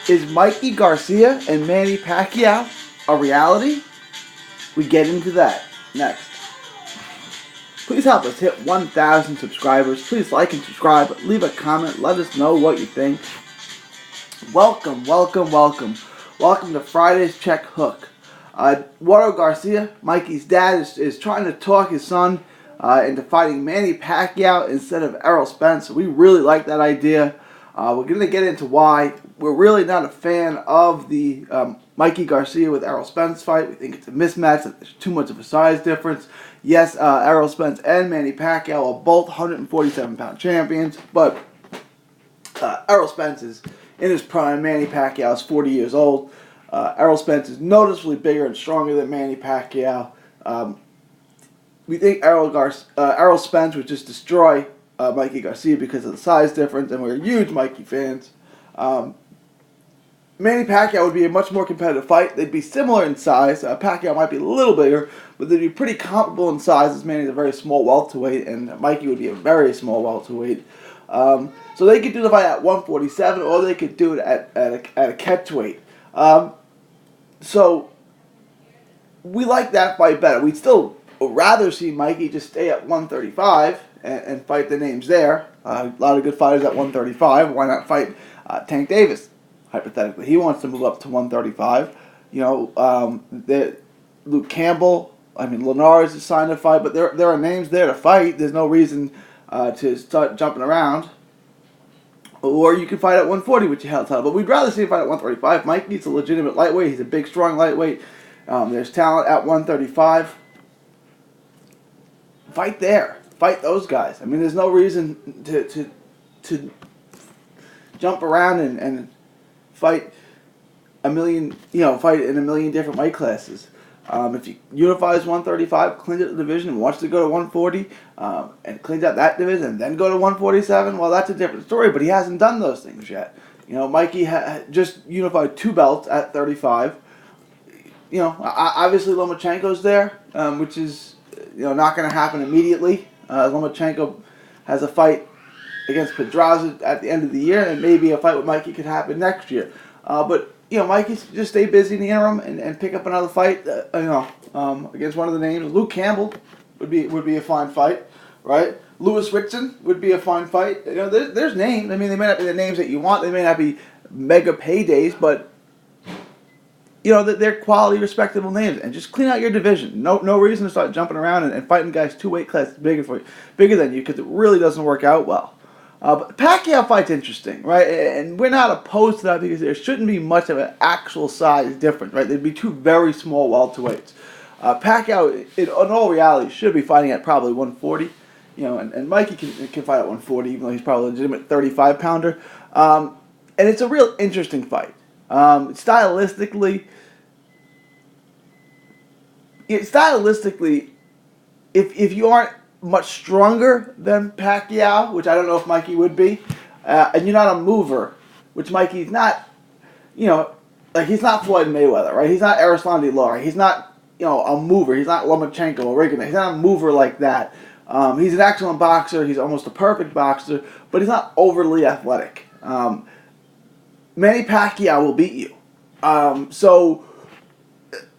Is Mikey Garcia and Manny Pacquiao a reality? We get into that next. Please help us hit 1,000 subscribers. Please like and subscribe. Leave a comment. Let us know what you think. Welcome, welcome, welcome. Welcome to Friday's Check Hook. Ryan Garcia, Mikey's dad, is trying to talk his son into fighting Manny Pacquiao instead of Errol Spence. We really like that idea. We're going to get into why. We're really not a fan of the Mikey Garcia with Errol Spence fight. We think it's a mismatch, that there's too much of a size difference. Yes, Errol Spence and Manny Pacquiao are both 147-pound champions, but Errol Spence is in his prime. Manny Pacquiao is 40 years old. Errol Spence is noticeably bigger and stronger than Manny Pacquiao. We think Errol Spence would just destroy Mikey Garcia because of the size difference, and we're huge Mikey fans. Manny Pacquiao would be a much more competitive fight. They'd be similar in size. Pacquiao might be a little bigger, but they'd be pretty comparable in size, as Manny's a very small welterweight, and Mikey would be a very small welterweight. So they could do the fight at 147, or they could do it at a catchweight. So we like that fight better. We'd still rather see Mikey just stay at 135 and fight the names there. A lot of good fighters at 135. Why not fight Tank Davis? Hypothetically, he wants to move up to 135. Luke Campbell. I mean, Linares is signed to fight, but there are names there to fight. There's no reason to start jumping around. Or you can fight at 140, which you held title. But we'd rather see him fight at 135. Mikey's a legitimate lightweight. He's a big, strong lightweight. There's talent at 135. Fight there. Fight those guys. I mean, there's no reason to jump around and fight fight in a million different weight classes. If he unifies 135, cleans up the division, and wants to go to 140, and cleans out that division, and then go to 147, well, that's a different story, but he hasn't done those things yet. Mikey just unified 2 belts at 35. Obviously Lomachenko's there, which is not going to happen immediately. Lomachenko has a fight against Pedraza at the end of the year, and maybe a fight with Mikey could happen next year. But Mikey just stay busy in the interim and pick up another fight. Against one of the names. Luke Campbell would be a fine fight, right? Lewis Ritson would be a fine fight. There's names. I mean, they may not be the names that you want. They may not be mega paydays, but they're quality, respectable names. And just clean out your division. No reason to start jumping around and fighting guys 2 weight classes bigger than you, because it really doesn't work out well. But the Pacquiao fight's interesting, right? And we're not opposed to that because there shouldn't be much of an actual size difference, right? There'd be 2 very small welterweights. Pacquiao, in all reality, should be fighting at probably 140. And Mikey can fight at 140, even though he's probably a legitimate 35-pounder. And it's a real interesting fight. Stylistically, if you aren't much stronger than Pacquiao, which I don't know if Mikey would be, and you're not a mover, which Mikey's not, he's not Floyd Mayweather, right? He's not Arislandi Lara. He's not, a mover. He's not Lomachenko or Rigondeaux. He's not a mover like that. He's an excellent boxer. He's almost a perfect boxer, but he's not overly athletic. Manny Pacquiao will beat you. So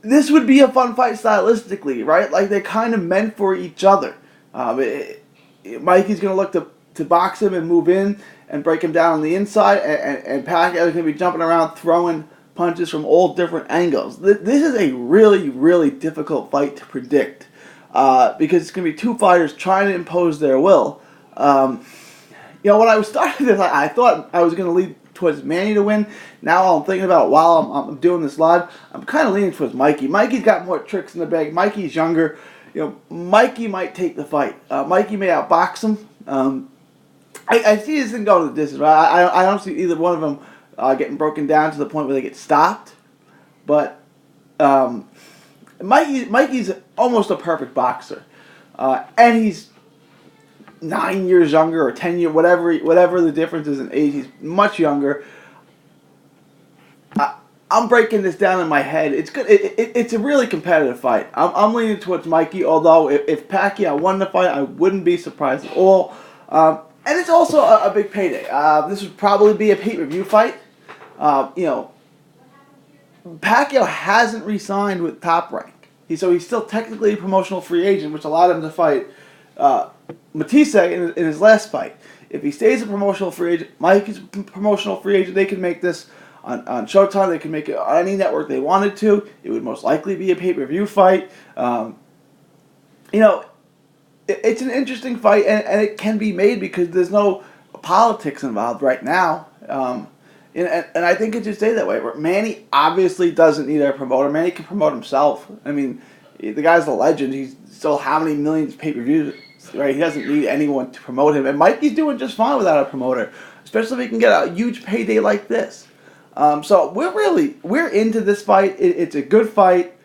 this would be a fun fight stylistically, right? Like, they're kind of meant for each other. Mikey's going to look to box him and move in and break him down on the inside, and Pacquiao's going to be jumping around throwing punches from all different angles. This is a really, really difficult fight to predict because it's going to be 2 fighters trying to impose their will. When I was starting this, I thought I was going to lead towards Manny to win. Now I'm thinking about it while I'm doing this live. I'm kind of leaning towards Mikey. Mikey's got more tricks in the bag. Mikey's younger. Mikey might take the fight. Mikey may outbox him. I see this thing going to the distance. Right? I don't see either one of them getting broken down to the point where they get stopped. But Mikey's almost a perfect boxer, and he's 9 years younger or 10 years, whatever the difference is in age. He's much younger. I'm breaking this down in my head. It's good. It's a really competitive fight. I'm leaning towards Mikey, although if Pacquiao won the fight, I wouldn't be surprised at all. And it's also a big payday. This would probably be a pay-per-view fight. You know, Pacquiao hasn't re-signed with Top Rank. So he's still technically a promotional free agent, which allowed him to fight Matisse in his last fight. If he stays a promotional free agent, Mike is a promotional free agent. They can make this on Showtime. They can make it on any network they wanted to. It would most likely be a pay-per-view fight. You know, it's an interesting fight, and it can be made because there's no politics involved right now. And I think it should stay that way. Manny obviously doesn't need a promoter. Manny can promote himself. I mean, the guy's a legend. He's still how many millions of pay-per-views, right? He doesn't need anyone to promote him. And Mikey's doing just fine without a promoter, especially if he can get a huge payday like this. So we're into this fight. It's a good fight.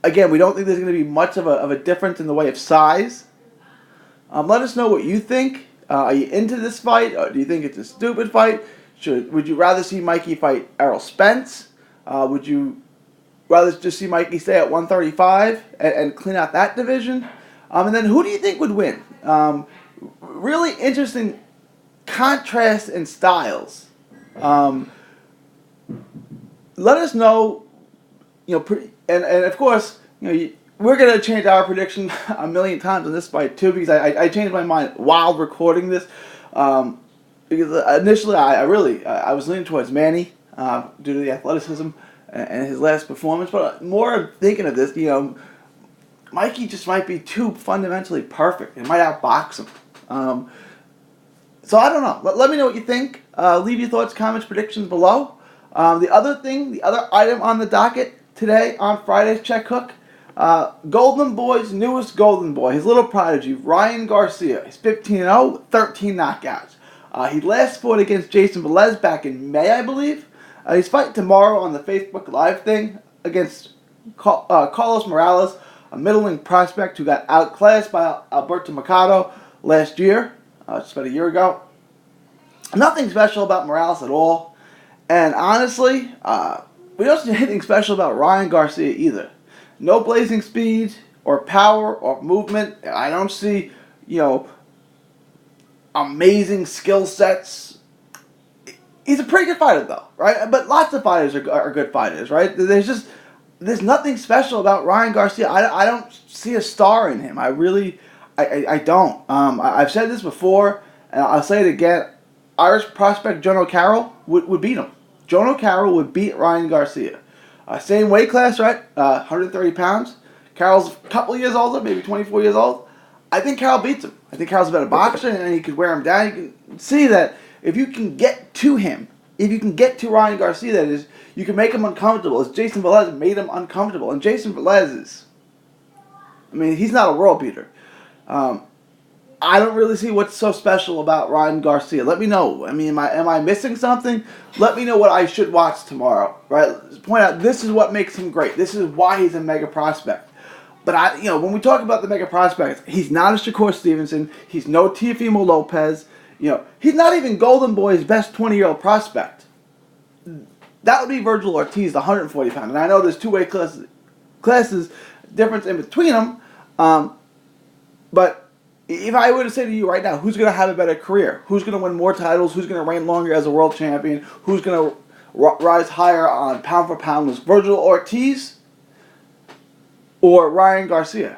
Again, we don't think there's going to be much of a difference in the way of size. Let us know what you think. Are you into this fight? Or do you think it's a stupid fight? Would you rather see Mikey fight Errol Spence? Would you rather just see Mikey stay at 135 and clean out that division? And then who do you think would win? Really interesting contrast in styles. Let us know. You know, and of course, you know, we're going to change our prediction a million times on this fight too, because I changed my mind while recording this. Because initially I was leaning towards Manny due to the athleticism and his last performance, but more thinking of this, you know, Mikey just might be too fundamentally perfect. It might outbox him. So I don't know. Let me know what you think. Leave your thoughts, comments, predictions below. The other item on the docket today on Friday's Check Hook, Golden Boy's newest Golden Boy, his little prodigy, Ryan Garcia. He's 15-0, 13 knockouts. He last fought against Jason Velez back in May, I believe. He's fighting tomorrow on the Facebook Live thing against Carlos Morales, a middling prospect who got outclassed by Alberto Mercado last year, just about a year ago. Nothing special about Morales at all. And honestly, we don't see anything special about Ryan Garcia either. No blazing speed or power or movement. I don't see, you know, amazing skill sets. He's a pretty good fighter though, right? But lots of fighters are good fighters, right? There's nothing special about Ryan Garcia. I don't see a star in him. I don't. I've said this before, and I'll say it again. Irish prospect John O'Carroll would beat him. John O'Carroll would beat Ryan Garcia. Same weight class, right? 130 pounds. Carroll's a couple of years older, maybe 24 years old. I think Carroll beats him. I think Carroll's a better boxer, and he could wear him down. You can see that if you can get to him, if you can get to Ryan Garcia, that is, you can make him uncomfortable, as Jason Velez made him uncomfortable. And Jason Velez is, I mean, he's not a world beater. I don't really see what's so special about Ryan Garcia. Let me know. I mean, am I missing something? Let me know what I should watch tomorrow. Right? Point out this is what makes him great. This is why he's a mega prospect. But when we talk about the mega prospects, he's not a Shakur Stevenson. He's no Teofimo Lopez. He's not even Golden Boy's best 20-year-old prospect. That would be Virgil Ortiz, the 140 pound. And I know there's two weight classes difference in between them. But if I were to say to you right now, who's going to have a better career? Who's going to win more titles? Who's going to reign longer as a world champion? Who's going to rise higher on pound for pound list? Virgil Ortiz or Ryan Garcia?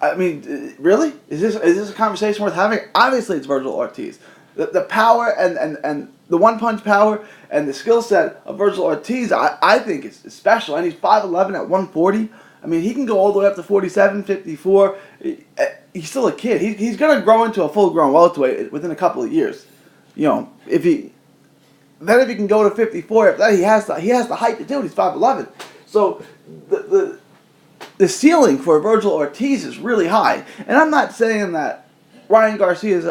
I mean, really? Is this a conversation worth having? Obviously, it's Virgil Ortiz. The power and the one-punch power and the skill set of Virgil Ortiz, I think is special. And he's 5'11" at 140. I mean, he can go all the way up to 47, 54. He's still a kid. He's going to grow into a full-grown welterweight within a couple of years. If he can go to 54, if that he has the height to do it. He's 5'11". So the ceiling for Virgil Ortiz is really high. And I'm not saying that Ryan Garcia is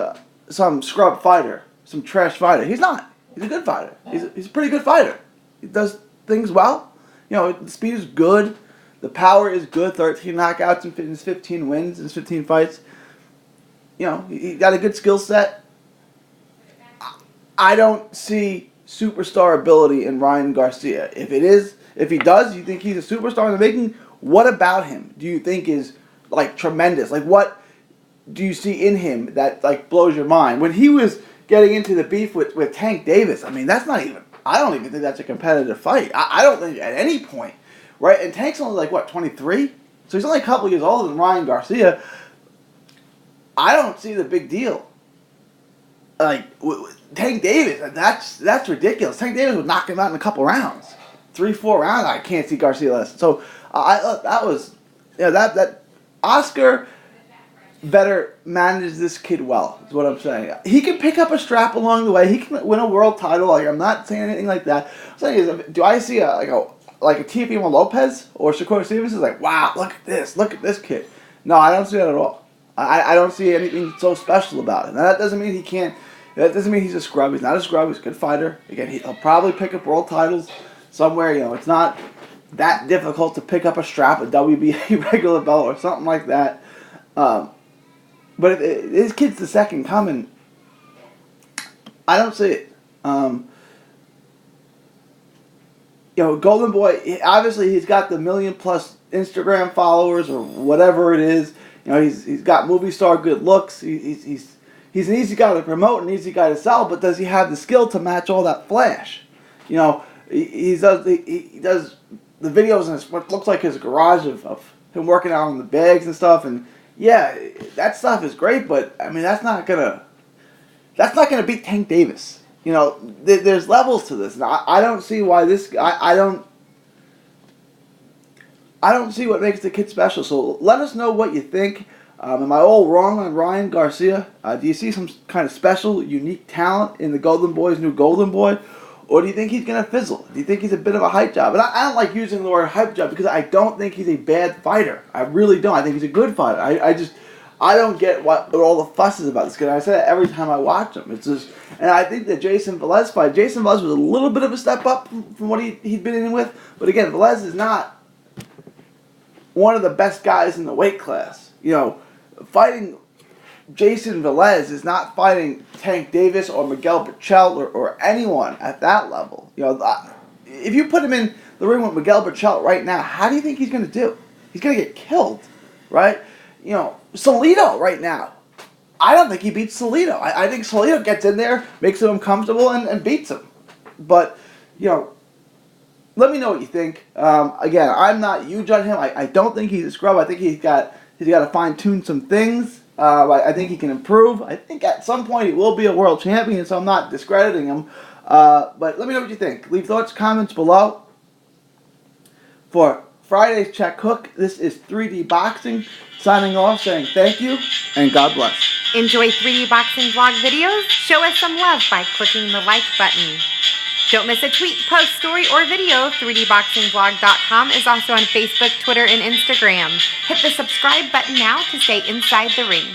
some scrub fighter, some trash fighter. He's not. He's a good fighter. He's a pretty good fighter. He does things well. The speed is good. The power is good. 13 knockouts in his 15 wins in his 15 fights. He got a good skill set. I don't see superstar ability in Ryan Garcia. If he does, you think he's a superstar in the making? What about him do you think is tremendous? What do you see in him that blows your mind? When he was getting into the beef with Tank Davis. I mean, that's not even. I don't even think that's a competitive fight. I don't think at any point, right? And Tank's only like what 23, so he's only a couple years older than Ryan Garcia. I don't see the big deal. Like Tank Davis, that's ridiculous. Tank Davis would knock him out in a couple rounds, 3-4 rounds. I can't see Garcia less. So that was, that Oscar better manage this kid well. Is what I'm saying. He can pick up a strap along the way. He can win a world title. Like, I'm not saying anything like that. I'm saying is, do I see a Teofimo Lopez or Shakur Stevenson? Is like, wow, look at this kid. No, I don't see that at all. I don't see anything so special about it. Now, that doesn't mean he can't. That doesn't mean he's a scrub. He's not a scrub. He's a good fighter. Again, he'll probably pick up world titles somewhere. It's not that difficult to pick up a strap, a WBA regular belt, or something like that. But if this kid's the second coming, I don't see it. Golden Boy, obviously he's got the 1 million+ Instagram followers or whatever it is. He's got movie star good looks. He's an easy guy to promote, an easy guy to sell, but does he have the skill to match all that flash? He does the videos in what looks like his garage of him working out on the bags and stuff, and yeah, that stuff is great, but I mean that's not gonna beat Tank Davis. There's levels to this, and I don't see why this. I don't see what makes the kid special. So let us know what you think. Am I all wrong on Ryan Garcia? Do you see some kind of special, unique talent in the Golden Boy's new Golden Boy? Or do you think he's going to fizzle? Do you think he's a bit of a hype job? And I don't like using the word hype job because I don't think he's a bad fighter. I really don't. I think he's a good fighter. I don't get what all the fuss is about this kid. I say that every time I watch him. It's just, and I think the Jason Velez fight, Jason Velez was a little bit of a step up from what he'd been in with. But again, Velez is not one of the best guys in the weight class. Fighting Jason Velez is not fighting Tank Davis or Miguel Berchelt or anyone at that level. If you put him in the ring with Miguel Berchelt right now, how do you think he's going to do? He's going to get killed, right? Salido right now, I don't think he beats Salido. I think Salido gets in there, makes him uncomfortable, and beats him. But, let me know what you think. Again, I'm not huge on him. I don't think he's a scrub. I think he's got to fine-tune some things. I think he can improve. I think at some point he will be a world champion, so I'm not discrediting him. But let me know what you think. Leave thoughts, comments below. For Friday's Check Hook, this is 3D Boxing, signing off saying thank you and God bless. Enjoy 3D Boxing vlog videos? Show us some love by clicking the like button. Don't miss a tweet, post, story, or video. 3dboxingvlog.com is also on Facebook, Twitter, and Instagram. Hit the subscribe button now to stay inside the ring.